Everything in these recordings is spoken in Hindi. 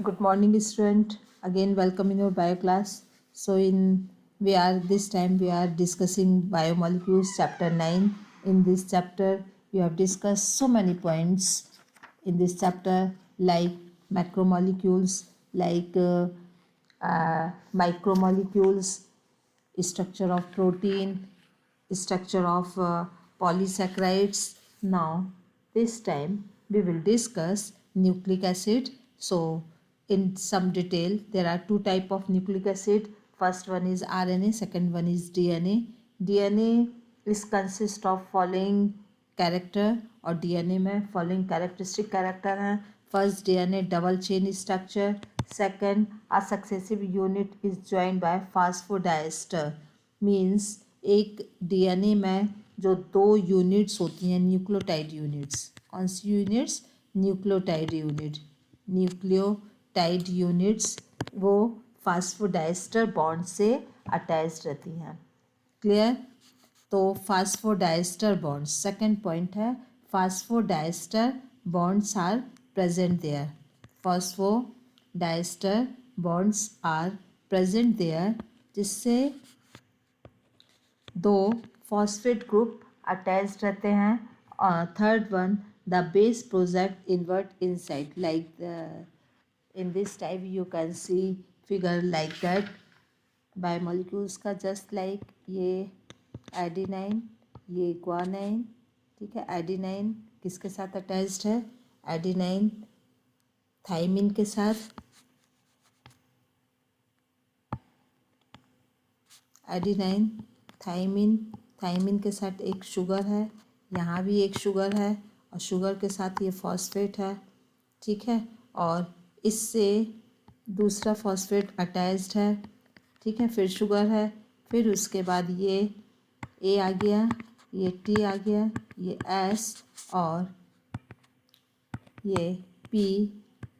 Good morning, student. Again, welcome in your bio class. So, we are discussing biomolecules, chapter 9. In this chapter, we have discussed so many points in this chapter, like macromolecules, like micromolecules, structure of protein, structure of polysaccharides. Now, this time we will discuss nucleic acid. So, in some detail, there are two type of nucleic acid. First one is RNA, second one is DNA. DNA is consist of following character और डीएनए में फॉलोइंग कैरेक्टरिस्टिक कैरेक्टर हैं. First DNA double chain structure. Second a successive unit is joined by phosphodiester. Means एक डीएनए में जो दो यूनिट्स होती हैं न्यूक्लियोटाइड यूनिट्स. कौन सी units? Nucleotide unit. Nucleotide units वो फास्फोडाइस्टर बॉन्ड से अटैच रहती हैं. क्लियर? तो फास्फोडाइस्टर बॉन्ड्स सेकेंड पॉइंट है. Phosphodiester bonds are present there. Phosphodiester bonds are present there जिससे दो फॉस्फेट ग्रुप अटैच रहते हैं. Third one the base project invert inside like in this type you can see figure like that. Biomolecules का जस्ट लाइक ये एडिनाइन, ये ग्वानाइन. ठीक है, एडिनाइन किसके साथ अटैच्ड है? एडिनाइन थाइमिन के साथ. एडिनाइन थाइमिन के साथ एक शुगर है. यहाँ भी एक शुगर है और शुगर के साथ ये फॉस्फेट है. ठीक है, और इससे दूसरा फॉस्फेट अटैच्ड है. ठीक है, फिर शुगर है, फिर उसके बाद ये ए आ गया, ये टी आ गया, ये एस और ये पी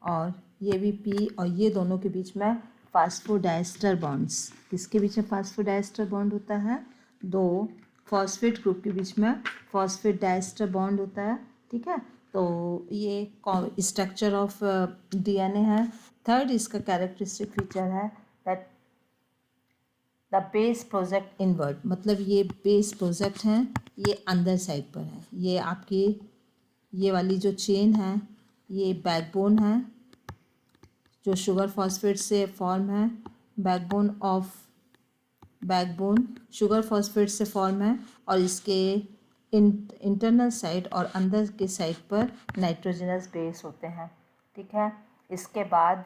और ये भी पी और ये दोनों के बीच में फास्फोडाइस्टर बॉन्ड्स. किसके बीच में फास्फोडाइस्टर बॉन्ड होता है? दो फॉस्फेट ग्रुप के बीच में फॉस्फेट डाइस्टर बॉन्ड होता है. ठीक है, तो ये स्ट्रक्चर ऑफ डीएनए है. थर्ड इसका कैरेक्टरिस्टिक फीचर है that the base project invert. मतलब ये बेस प्रोजेक्ट हैं, ये अंदर साइड पर है. ये आपकी ये वाली जो चेन है ये बैकबोन है जो शुगर फॉस्फेट से फॉर्म है. बैकबोन शुगर फॉस्फेट से फॉर्म है और इसके इंटरनल साइड और अंदर के साइड पर नाइट्रोजनस बेस होते हैं. ठीक है, इसके बाद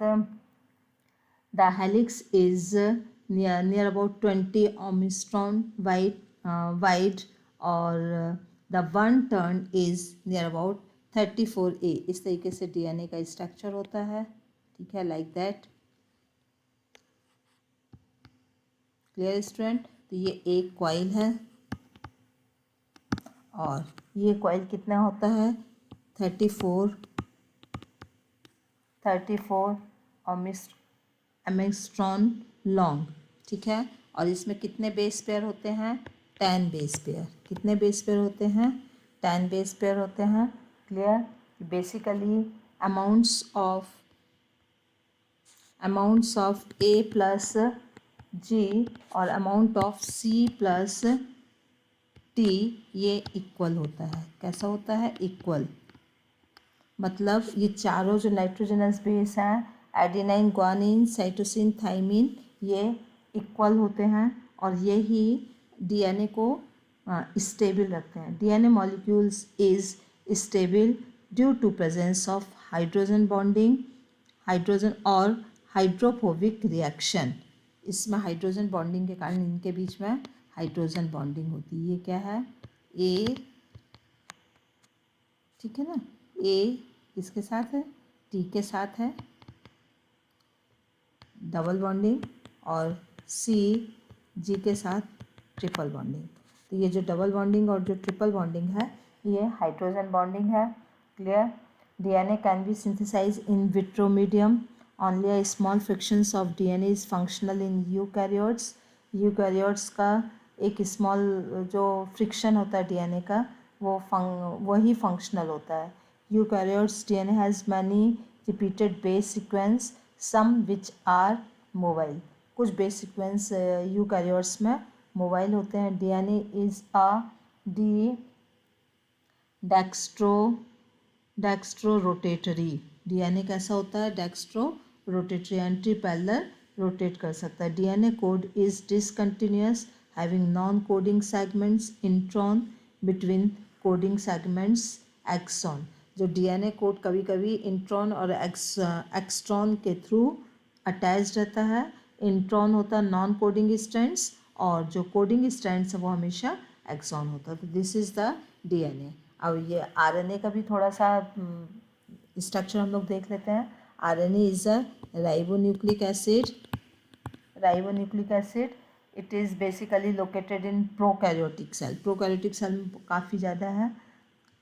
the helix is near about 20 Armstrong wide और the one turn is near about 34A. इस तरीके से डीएनए का स्ट्रक्चर होता है. ठीक है, लाइक दैट. Clear student? तो ये एक कॉइल है और ये कॉइल कितना होता है? 34 एमस्ट्रॉन लॉन्ग. ठीक है, और इसमें कितने बेस पेयर होते हैं? 10 बेस पेयर. कितने बेस पेयर होते हैं? 10 बेस पेयर होते हैं. Clear? Basically amounts of A plus G और amount of C plus T ये इक्वल होता है. कैसा होता है? इक्वल. मतलब ये चारों जो नाइट्रोजनस बेस हैं एडिनाइन, ग्वानिन, साइटोसिन, थाइमिन ये इक्वल होते हैं और ये ही डीएनए को स्टेबल रखते हैं. DNA molecules is stable due to presence of hydrogen bonding, hydrogen और हाइड्रोफोबिक रिएक्शन. इसमें हाइड्रोजन बॉन्डिंग के कारण इनके बीच में हाइड्रोजन बॉन्डिंग होती है. ये क्या है? ए. ठीक है ना, ए किसके साथ है? टी के साथ है डबल बॉन्डिंग और सी जी के साथ ट्रिपल बॉन्डिंग. तो ये जो डबल बॉन्डिंग और जो ट्रिपल बॉन्डिंग है ये हाइड्रोजन बॉन्डिंग है. Clear? DNA can be synthesize in vitro medium. Only a small fractions of DNA is functional in eukaryotes. Eukaryotes का एक स्मॉल जो फ्रिक्शन होता है डीएनए का वही फंक्शनल होता है. Eukaryotes DNA has many repeated base sequence some which are mobile, कुछ बेस सीक्वेंस यूकैरियोट्स में मोबाइल होते हैं। DNA is a D dextro rotatory, DNA कैसा होता है? Dextro rotatory, anti parallel rotate कर सकता है। DNA code is discontinuous having non coding segments intron between coding segments exon, जो डीएनए कोड कभी कभी इंट्रॉन और एक्सट्रॉन के थ्रू अटैच रहता है। इंट्रॉन होता है नॉन कोडिंग स्ट्रैंड्स और जो कोडिंग स्ट्रैंड्स है वो हमेशा एक्सॉन होता है। तो दिस इज़ द डीएनए। अब ये आरएनए का भी थोड़ा सा स्ट्रक्चर हम लोग देख लेते हैं। RNA is a ribonucleic acid, it is basically located in prokaryotic cell, prokaryotic cell में काफ़ी ज़्यादा है।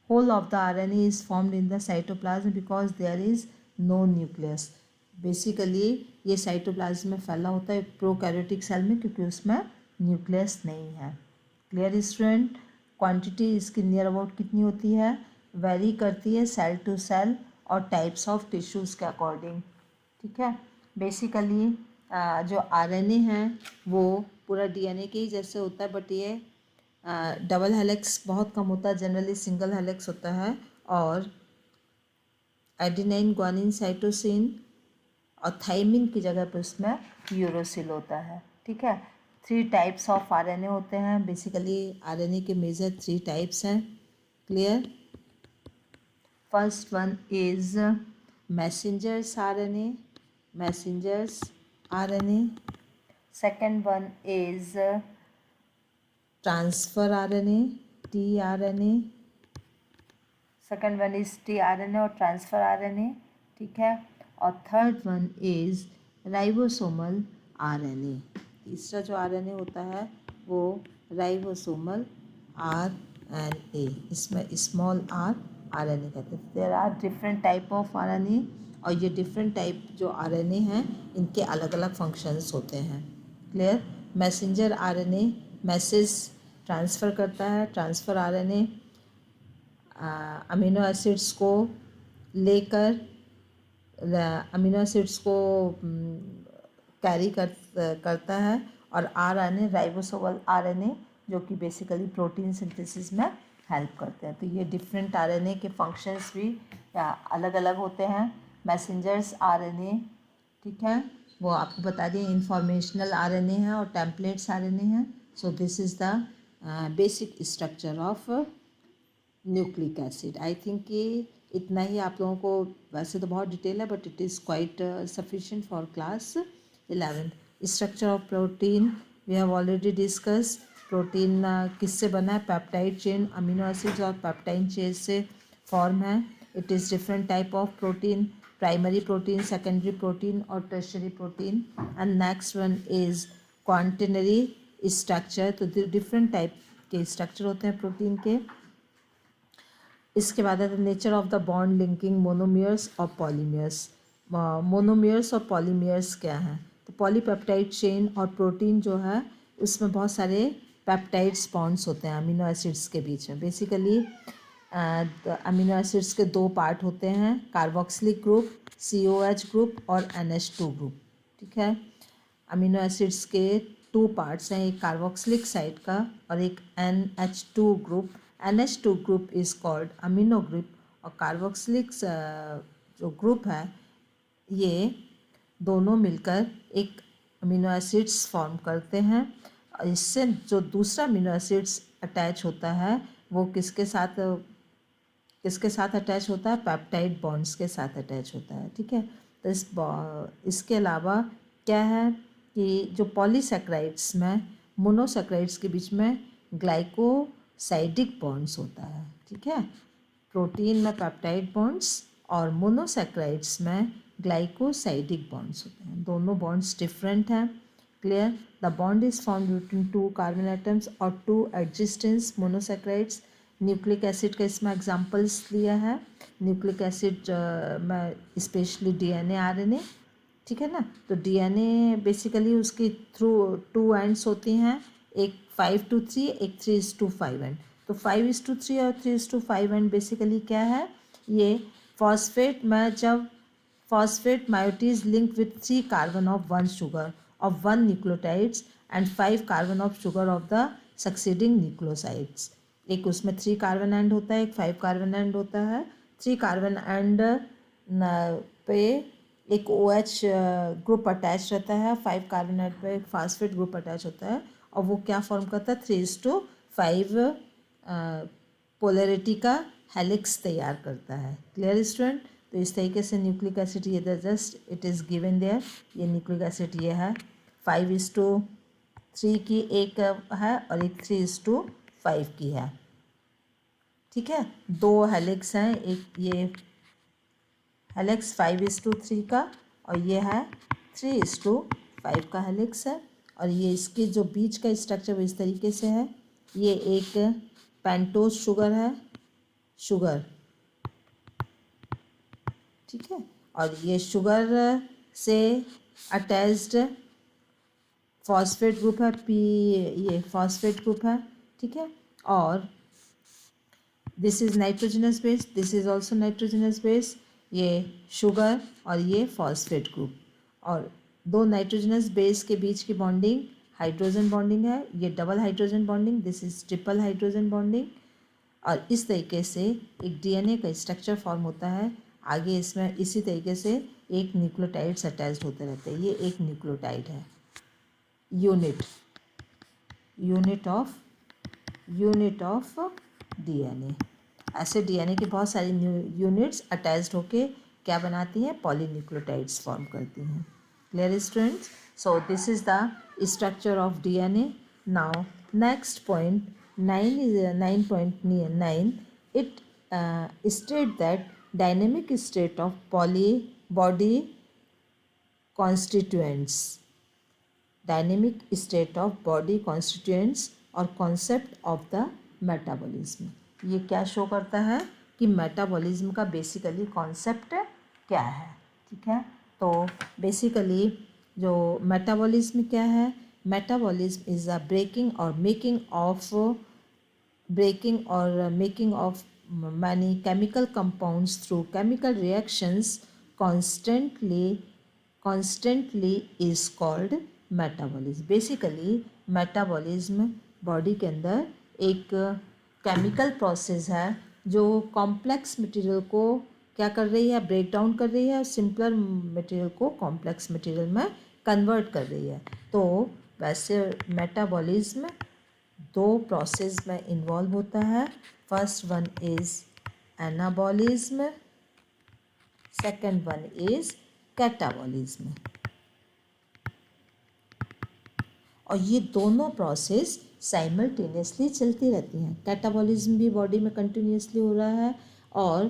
Whole of the RNA is formed in the cytoplasm because there is no nucleus, basically ये साइटोप्लाज्म में फैला होता है प्रोकैरियोटिक सेल में क्योंकि उसमें न्यूक्लियस नहीं है। Clear student? क्वांटिटी इसकी नियर अबाउट कितनी होती है? वेरी करती है सेल टू सेल और टाइप्स ऑफ टिश्यूज़ के अकॉर्डिंग। ठीक है, बेसिकली जो आरएनए है वो पूरा डीएनए के ही जैसे होता है, बट ये डबल हेलिक्स बहुत कम होता है, जनरली सिंगल हेलिक्स होता है। और एडेनाइन, ग्वानिन, साइटोसिन और थाइमिन की जगह पे उसमें यूरोसिल होता है। ठीक है, 3 टाइप्स ऑफ आरएनए होते हैं। बेसिकली आरएनए के मेजर 3 टाइप्स हैं। Clear? First one is messengers RNA, second one is transfer RNA, tRNA, second one is tRNA और ट्रांसफर आरएनए। ठीक है, और third one is ribosomal RNA. तीसरा जो आरएनए होता है वो राइबोसोमल आरएनए, इसमें स्मॉल आर आरएनए कहते हैं। There are different type of RNA और ये डिफरेंट टाइप जो आरएनए हैं इनके अलग अलग फंक्शंस होते हैं। Clear? Messenger RNA message transfer करता है, ट्रांसफ़र आरएनए अमीनो एसिड्स को लेकर अमीनो एसिड्स को कैरी करता है। और आरएनए राइबोसोमल आरएनए जो कि बेसिकली प्रोटीन सिंथेसिस में हेल्प करते हैं। तो ये डिफरेंट आरएनए के फंक्शंस भी अलग अलग होते हैं। मैसेंजर्स आरएनए, ठीक है, वो आपको बता दें इंफॉर्मेशनल आरएनए है और टेम्पलेट्स आरएनए है। So this is the basic structure of nucleic acid. I think कि इतना ही आप लोगों को, वैसे तो बहुत डिटेल है but it is quite sufficient for class 11th। Structure of protein we have already discuss. Protein किससे बना है? पेप्टाइड चेन, अमीनो एसिड्स और पेप्टाइड चेन से फॉर्म है। It is different type of protein, primary protein, secondary protein और tertiary protein. And next one is quaternary structure. तो डिफरेंट टाइप के स्ट्रक्चर होते हैं प्रोटीन के। इसके बाद है the nature of the bond linking मोनोमियर्स और पॉलीमियर्स। मोनोमियर्स और पॉलीमियर्स क्या हैं? तो पॉलीपेप्टाइड चेन और प्रोटीन जो है उसमें बहुत सारे पेप्टाइड्स बॉन्ड्स होते हैं अमीनो एसिड्स के बीच में। बेसिकली अमीनो एसिड्स के 2 पार्ट होते हैं, कार्बोक्सिलिक ग्रुप, COH ग्रुप और NH2 ग्रुप। ठीक है, अमीनो एसिड्स के 2 पार्ट्स हैं, एक कार्बोक्सिलिक साइड का और एक NH2 group. NH2 group is called amino group और कार्बोक्सिलिक जो ग्रुप है ये दोनों मिलकर एक अमीनो एसिड्स फॉर्म करते हैं। और इससे जो दूसरा अमीनो एसिड्स अटैच होता है वो किसके साथ अटैच होता है? पेप्टाइड बॉन्ड्स के साथ अटैच होता है। ठीक है, तो इसके अलावा क्या है कि जो पॉलीसेक्राइड्स में मोनोसेक्राइड्स के बीच में ग्लाइकोसाइडिक बॉन्ड्स होता है। ठीक है, प्रोटीन में पेप्टाइड बॉन्ड्स और मोनोसेक्राइड्स में ग्लाइकोसाइडिक बॉन्ड्स होते हैं। दोनों बॉन्ड्स डिफरेंट हैं। Clear? The bond is form between 2 carbon atoms और 2 एडजेसेंट मोनोसेक्राइड्स। न्यूक्लिक एसिड का इसमें एग्जांपल्स लिया है। न्यूक्लिक एसिड में स्पेशली डीएनए, आरएनए। ठीक है ना, तो डीएनए बेसिकली उसकी थ्रू 2 एंड्स होती हैं, एक 5:3, एक 3:5 एंड। तो 5:3 और 3:5 एंड बेसिकली क्या है? ये फॉस्फेट में जब phosphate moieties linked with 3 carbon of one sugar of one nucleotides and 5 carbon of sugar of the succeeding nucleosides. एक उसमें 3 कार्बन एंड होता है, एक 5 कार्बन एंड होता है. 3 कार्बन एंड पे एक OH ग्रुप अटैच रहता है, 5 कार्बन एंड पे एक फास्फेट ग्रुप अटैच होता है और वो क्या फॉर्म करता है 3:5 पोलरिटी का हेलिक्स तैयार करता है. Clear student. तो इस तरीके से न्यूक्लिक एसिड ये just it is given there. ये न्यूक्लिक एसिड ये है 5:3 की एक है और एक 3:5 की है. ठीक है, 2 हेलिक्स हैं. एक ये हेलिक्स 5:3 का और ये है 3:5 का हेलिक्स है. और ये इसके जो बीच का स्ट्रक्चर वो इस तरीके से है. ये एक पेंटोज शुगर है, शुगर. ठीक है, और ये शुगर से अटैच्ड फॉस्फेट ग्रुप है पी. ये फॉस्फेट ग्रुप है. ठीक है, और this is nitrogenous base, this is also nitrogenous base. ये शुगर और ये फॉस्फेट ग्रुप और 2 नाइट्रोजनस बेस के बीच की बॉन्डिंग हाइड्रोजन बॉन्डिंग है. ये double hydrogen bonding, this is triple hydrogen bonding. और इस तरीके से एक डीएनए का स्ट्रक्चर फॉर्म होता है. आगे इसमें इसी तरीके से एक न्यूक्लियोटाइड्स अटैच्ड होते रहते हैं. ये एक न्यूक्लियोटाइड है. Unit of DNA. ऐसे डीएनए की बहुत सारी यूनिट्स अटैच्ड होके क्या बनाती हैं, पॉलीन्यूक्लियोटाइड्स फॉर्म करती हैं. Clear students. So this is the structure of DNA. Now next point 9.9 it state that dynamic state of body constituents. Dynamic state of body constituents और concept of the metabolism. ये क्या शो करता है कि मेटाबॉलिज्म का बेसिकली कॉन्सेप्ट क्या है. ठीक है, तो बेसिकली जो मेटाबॉलिज्म क्या है, metabolism is a breaking or making of many chemical compounds through chemical reactions constantly is called metabolism. Basically metabolism body के अंदर एक केमिकल प्रोसेस है जो कॉम्प्लेक्स मटेरियल को क्या कर रही है, ब्रेक डाउन कर रही है और सिंपलर मटेरियल को कॉम्प्लेक्स मटेरियल में कन्वर्ट कर रही है. तो वैसे मेटाबॉलिज्म 2 प्रोसेस में इन्वॉल्व होता है. First one is anabolism, second one is catabolism. और ये दोनों प्रोसेस साइमल्टेनियसली चलती रहती हैं. कैटाबॉलिज्म भी बॉडी में कंटिन्यूसली हो रहा है और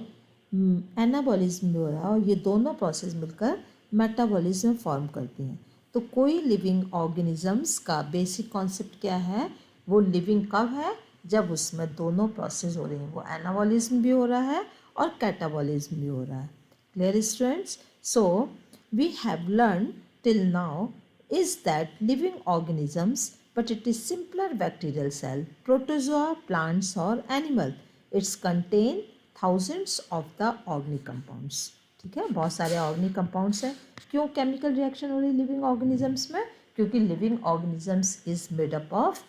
एनाबॉलिज्म भी हो रहा है और ये दोनों प्रोसेस मिलकर मेटाबॉलिज्म फॉर्म करती हैं. तो कोई लिविंग ऑर्गेनिजम्स का बेसिक कॉन्सेप्ट क्या है, वो लिविंग कब है, जब उसमें दोनों प्रोसेस हो रही हैं. वो एनाबॉलिज्म भी हो रहा है और कैटाबॉलिज्म भी हो रहा है. Clear students. So we have learn till now is that living organisms, but it is simpler bacterial cell, protozoa, plants or animal. It's contain thousands of the organic compounds. ठीक है, बहुत सारे ऑर्गेनिक कंपाउंड्स हैं. क्यों केमिकल रिएक्शन हो रही लिविंग ऑर्गेनिजम्स में, क्योंकि living organisms is made up of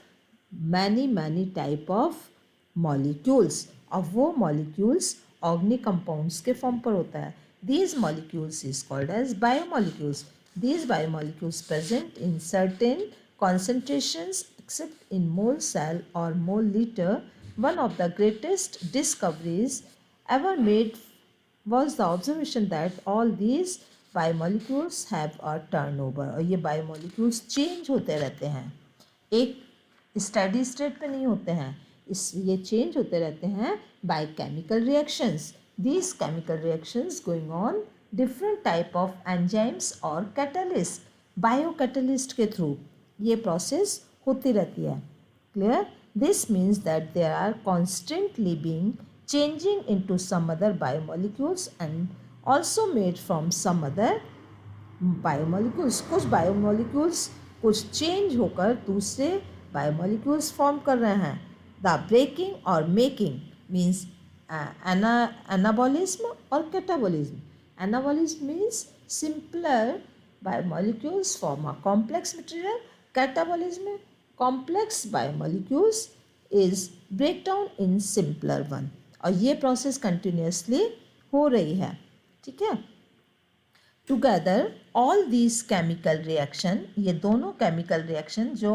many type of molecules और वो मॉलिक्यूल्स ऑर्गेनिक कंपाउंड्स के फॉर्म पर होता है. These molecules is called as biomolecules. These biomolecules present in certain concentrations except in mole cell or mole liter. One of the greatest discoveries ever made was the observation that all these biomolecules have a turnover. और ये biomolecules change होते रहते हैं, एक steady state पे नहीं होते हैं. ये change होते रहते हैं by chemical reactions. These chemical reactions going on different type of enzymes और कैटलिस्ट, बायोकैटलिस्ट के थ्रू ये प्रोसेस होती रहती है. Clear. This means that there are constantly being changing into some other biomolecules and also made from some other biomolecules. कुछ बायोमॉलिक्यूल्स कुछ चेंज होकर दूसरे बायोमॉलिक्यूल्स फॉर्म कर रहे हैं. द ब्रेकिंग और मेकिंग मीन्स एनाबॉलिज्म और catabolism. Anabolism means simpler biomolecules form a complex material. Catabolism, complex biomolecules is breakdown in simpler one. और ये प्रोसेस कंटिन्यूसली हो रही है, ठीक है. Together all these chemical reaction, ये दोनों केमिकल रिएक्शन जो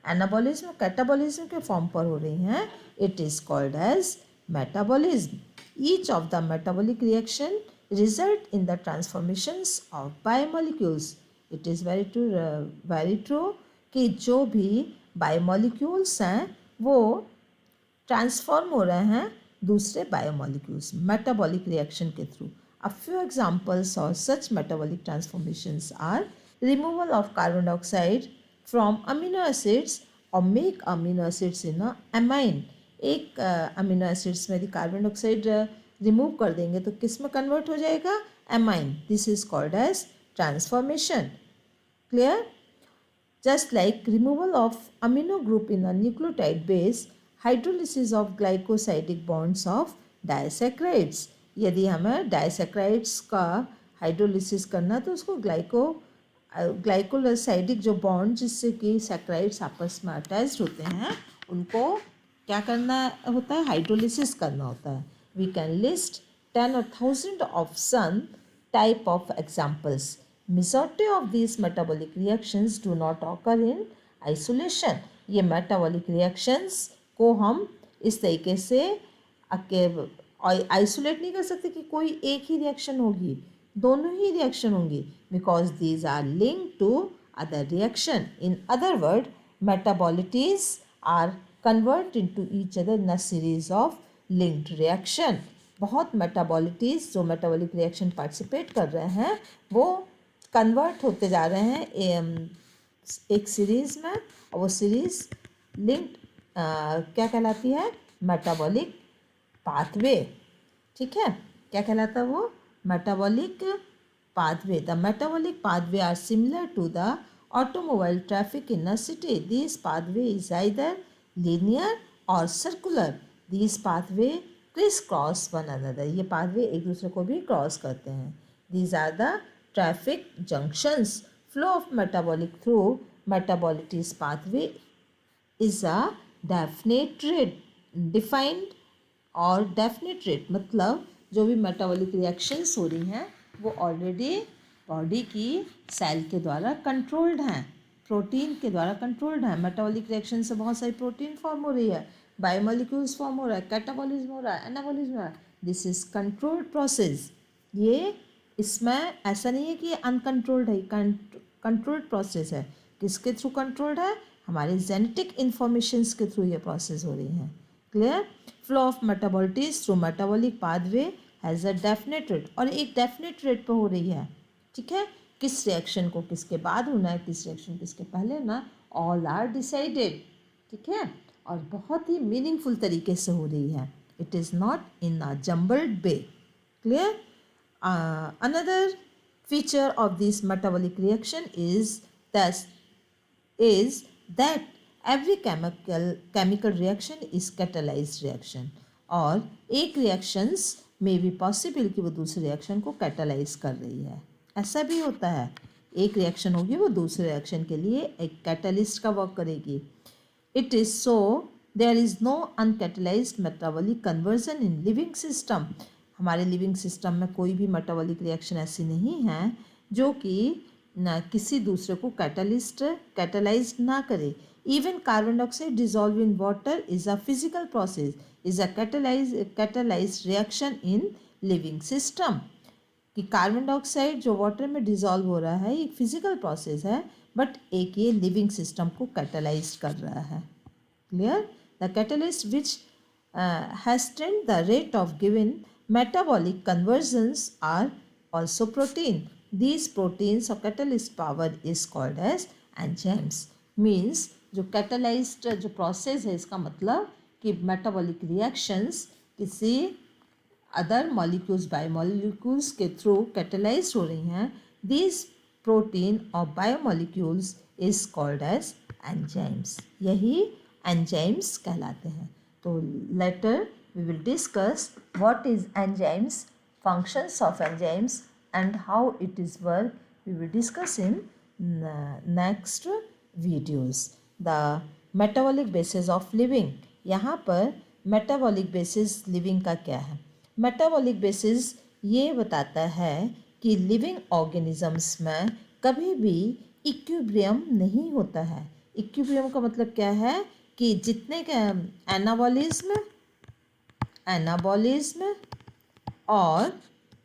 एनाबॉलिज्म कैटाबॉलिज्म के फॉर्म पर हो रही हैं, it is called as metabolism. Each of the metabolic reaction result in the transformations of biomolecules. It is very true कि जो भी बायोमोलिक्यूल्स हैं वो ट्रांसफॉर्म हो रहे हैं दूसरे बायोमोलिक्यूल्स मेटाबॉलिक रिएक्शन के through. A few examples of such metabolic transformations are removal of carbon dioxide from amino acids or make amino acids in a amine. एक अमीनो एसिड्स में यदि कार्बन डाइऑक्साइड रिमूव कर देंगे तो किस में कन्वर्ट हो जाएगा? Amine. This is called as transformation. Clear? Just like removal of amino group in a nucleotide base, hydrolysis of glycosidic bonds of disaccharides. यदि हमें डाइसैक्राइड्स का हाइड्रोलिसिस करना तो उसको ग्लाइकोसाइडिक जो बॉन्ड जिससे कि सैक्राइड्स आपस में अटैच्ड होते हैं उनको क्या करना होता है? हाइड्रोलिसिस करना होता है. We can list 10 or 1000 of some type of examples. Majority of these metabolic reactions do not occur in isolation. ये metabolic reactions को हम इस तरीके से आइसोलेट नहीं कर सकते कि कोई एक ही रिएक्शन होगी, दोनों ही रिएक्शन होंगी, because these are link to other reaction. In other word, metabolites are convert into each other in a series of linked reaction. बहुत मेटाबॉलिटीज जो मेटाबॉलिक रिएक्शन पार्टिसिपेट कर रहे हैं वो कन्वर्ट होते जा रहे हैं एक सीरीज में, और वो सीरीज लिंक्ड क्या कहलाती है? Metabolic pathway. ठीक है, क्या कहलाता है वो? Metabolic pathway. The metabolic pathway are similar to the automobile traffic in a city. This pathway is either linear or circular. This pathway criss cross one another. ये पाथवे एक दूसरे को भी क्रॉस करते हैं. These are the traffic junctions. Flow of metabolic through metabolites pathway is a definite rate. Defined और डेफिनेट रेट मतलब जो भी मेटाबॉलिक रिएक्शंस हो रही हैं वो ऑलरेडी बॉडी की सेल के द्वारा कंट्रोल्ड हैं, प्रोटीन के द्वारा कंट्रोल्ड हैं. मेटाबॉलिक रिएक्शन से बहुत सारी प्रोटीन फॉर्म हो रही है, बायोमोलिक्यूल्स फॉर्म हो रहा है, कैटाबॉलिज्म हो रहा है, एनाबॉलिज्म हो रहा है. This is controlled process. ये इसमें ऐसा नहीं है कि ये अनकंट्रोल्ड है, कंट्रोल्ड प्रोसेस है. किसके थ्रू कंट्रोल्ड है? हमारे जेनेटिक इंफॉर्मेशंस के थ्रू ये प्रोसेस हो रही हैं. Clear? Flow of metabolites through metabolic pathway has a definite rate. और एक डेफिनेट रेट पर हो रही है. ठीक है, किस रिएक्शन को किसके बाद होना है, किस रिएक्शन किसके पहले होना, ऑल आर डिसाइडेड. ठीक है, और बहुत ही मीनिंगफुल तरीके से हो रही है. It is not in a jumbled way. Clear? Another feature of this metabolic reaction is that every chemical reaction is catalyzed reaction. और एक reactions may be possible कि वो दूसरे reaction को catalyze कर रही है. ऐसा भी होता है, एक reaction होगी वो दूसरे reaction के लिए एक catalyst का work करेगी. It is so there is no uncatalyzed metabolic conversion in living system. हमारे लिविंग सिस्टम में कोई भी मेटाबॉलिक रिएक्शन ऐसी नहीं है जो कि ना किसी दूसरे को कैटलाइज ना करे. Even carbon dioxide dissolve in water is a physical process, is a catalyse reaction in living system. कि कार्बन डाइऑक्साइड जो वाटर में डिजॉल्व हो रहा है एक फिजिकल प्रोसेस है, बट एक ये लिविंग सिस्टम को कैटलाइज कर रहा है. Clear? The catalyst which has trend the rate of given metabolic conversions are also protein. These proteins or catalyst power is called as enzymes. Means जो catalyzed जो process है इसका मतलब कि metabolic reactions किसी other molecules biomolecules के through catalyzed हो रही हैं. These protein or biomolecules is called as enzymes. यही enzymes कहलाते हैं. तो later we will discuss what is enzymes, functions of enzymes, and how it is work we will discuss in next videos. The metabolic basis of living. यहाँ पर metabolic basis living का क्या है? metabolic basis ये बताता है कि living organisms में कभी भी इक्विब्रियम नहीं होता है. इक्विब्रियम का मतलब क्या है कि जितने के एनाबॉलिज्म और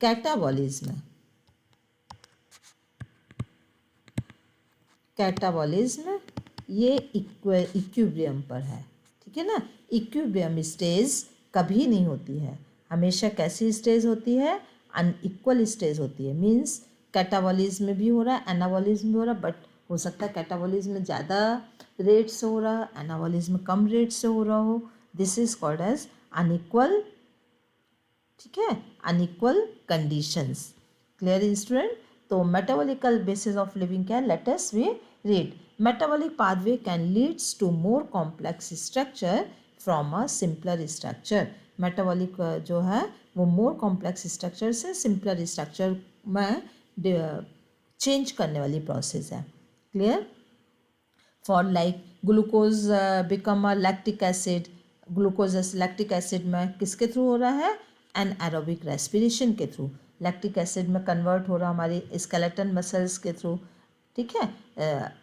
कैटाबॉलिज्म ये इक्विब्रियम पर है. ठीक है ना. इक्विब्रियम स्टेज कभी नहीं होती है. हमेशा कैसी स्टेज होती है? अनइक्वल स्टेज होती है. मीन्स कैटाबॉलिज्म भी हो रहा है, एनाबॉलिज्म भी हो रहा है, बट हो सकता है कैटाबॉलिज्म ज़्यादा रेट से हो रहा है, एनाबॉलिज्म कम रेट से हो रहा हो. This is called as unequal. ठीक है. Unequal conditions. Clear student. तो मेटाबॉलिकल बेसिस ऑफ लिविंग क्या है? Let us we read. Metabolic pathway can leads to more complex structure from a simpler structure. Metabolic जो है वो मोर कॉम्प्लेक्स स्ट्रक्चर से सिंपलर स्ट्रक्चर में चेंज करने वाली प्रोसेस है. Clear. For like glucose become a lactic acid. Glucose lactic acid में किसके थ्रू हो रहा है? एनारोबिक रेस्पिरेशन के थ्रू. लैक्टिक एसिड में कन्वर्ट हो रहा हमारी स्केलेटन मसल्स के थ्रू. ठीक है.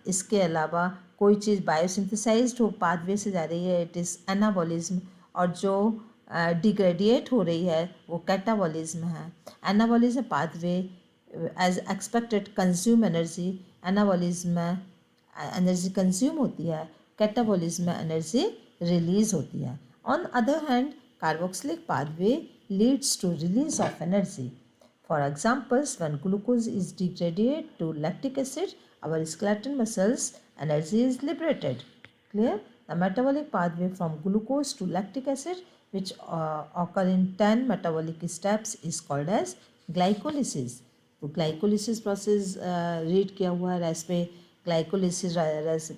इसके अलावा कोई चीज़ बायोसिंथेसाइज्ड हो पाथवे से जा रही है, इट इज़ एनाबॉलिज्म. और जो डिग्रेडिएट हो रही है वो कैटाबॉलिज्म है. Anabolism pathway as expected consume energy. Anabolism में एनर्जी कंज्यूम होती है, कैटाबॉलिज्म में एनर्जी रिलीज होती है. On other hand carboxylic pathway leads to release of energy. For examples, when glucose is degraded to lactic acid, our skeletal muscles energy is liberated. Clear? The metabolic pathway from glucose to lactic acid, which occur in 10 metabolic steps, is called as glycolysis. तो ग्लाइकोलिसिस प्रोसेस रीड किया हुआ है रेस पे. ग्लाइकोलिसिस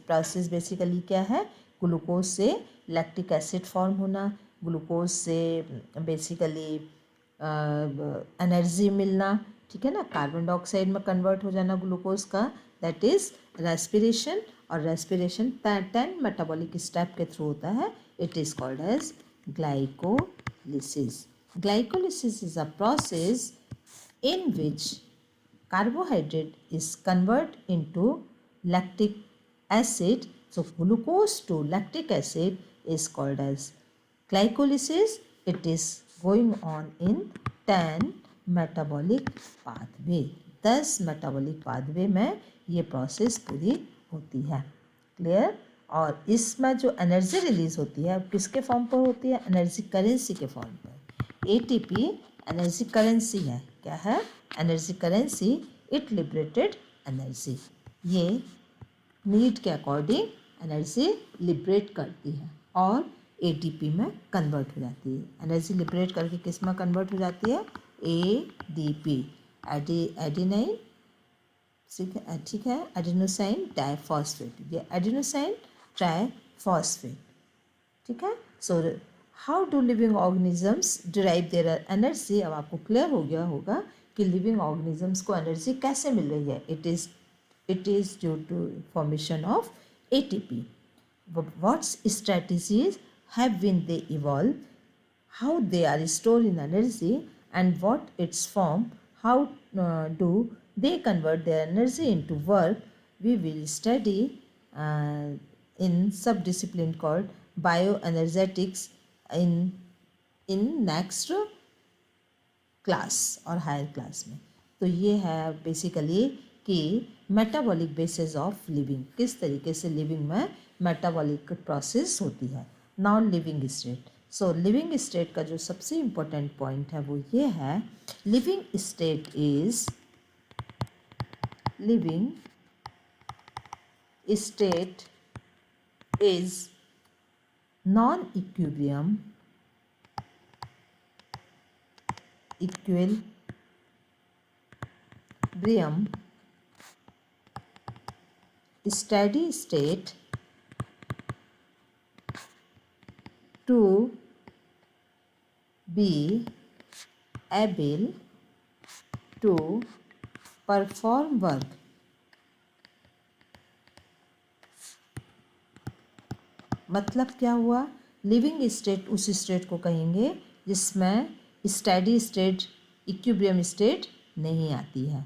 प्रोसेस बेसिकली क्या है? ग्लूकोज से लैक्टिक एसिड फॉर्म होना, ग्लूकोज से बेसिकली एनर्जी मिलना. ठीक है ना. कार्बन डाइऑक्साइड में कन्वर्ट हो जाना ग्लूकोज का, दैट इज रेस्पिरेशन. और रेस्पिरेशन 10 मेटाबॉलिक स्टेप के थ्रू होता है. It is called as glycolysis. Glycolysis is a process in which carbohydrate is converted into lactic acid. So glucose to lactic acid is called as glycolysis. It is going on in 10 metabolic pathway. 10 metabolic pathway में ये प्रोसेस पूरी होती है. क्लियर. और इसमें जो एनर्जी रिलीज होती है किसके फॉर्म पर होती है? एनर्जी करेंसी के फॉर्म पर. एटीपी एनर्जी करेंसी है. क्या है? Energy currency. It liberated energy. ये नीड के अकॉर्डिंग एनर्जी लिबरेट करती है और एटीपी में कन्वर्ट हो जाती है. एनर्जी लिबरेट करके किस में कन्वर्ट हो जाती है? ADP, adenine. ठीक है. Adenosine diphosphate. ये एडिनोसाइन ट्राइफॉस्फेट. ठीक है. So how do living organisms derive their energy. अब आपको क्लियर हो गया होगा कि लिविंग ऑर्गेनिजम्स को एनर्जी कैसे मिल रही है. It is due to formation of ATP. What's strategies have been they evolve, how they are store in energy and what its form, how do they convert their energy into work. We will study in subdiscipline called bioenergetics in next class और हायर क्लास में. तो ये है बेसिकली कि मेटाबॉलिक बेसिस ऑफ लिविंग, किस तरीके से लिविंग में मेटाबॉलिक प्रोसेस होती है. Now living state. So living state का जो सबसे इम्पोर्टेंट पॉइंट है वो ये है, living state is living state is non-equilibrium, steady state to be able to perform work. मतलब क्या हुआ, लिविंग स्टेट उस स्टेट को कहेंगे जिसमें स्टेडी स्टेट, इक्विलिब्रियम स्टेट नहीं आती है।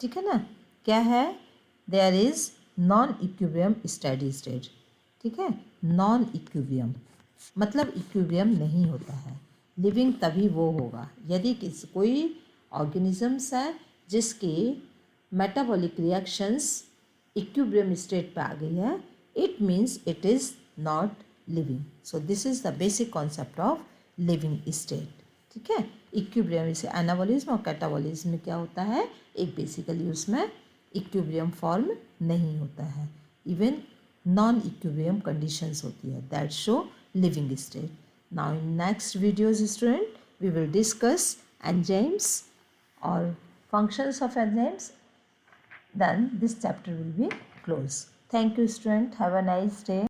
ठीक है ना। क्या है, there is non equilibrium steady state. ठीक है, नॉन इक्विलिब्रियम मतलब इक्विलिब्रियम नहीं होता है। लिविंग तभी वो होगा यदि कोई ऑर्गेनिजम्स है जिसकी मेटाबॉलिक रिएक्शंस इक्विलिब्रियम स्टेट पे आ गई है, it means it is not living. So this is the basic concept of living state. ठीक है, इक्विलिब्रियम से एनाबॉलिज्म और कैटाबॉलिज्म में क्या होता है, एक बेसिकली उसमें इक्विलिब्रियम फॉर्म नहीं होता है, इवन नॉन इक्विलिब्रियम कंडीशंस होती है that show living state. Now in next videos student we will discuss enzymes or functions of enzymes, then this chapter will be closed. Thank you student, have a nice day.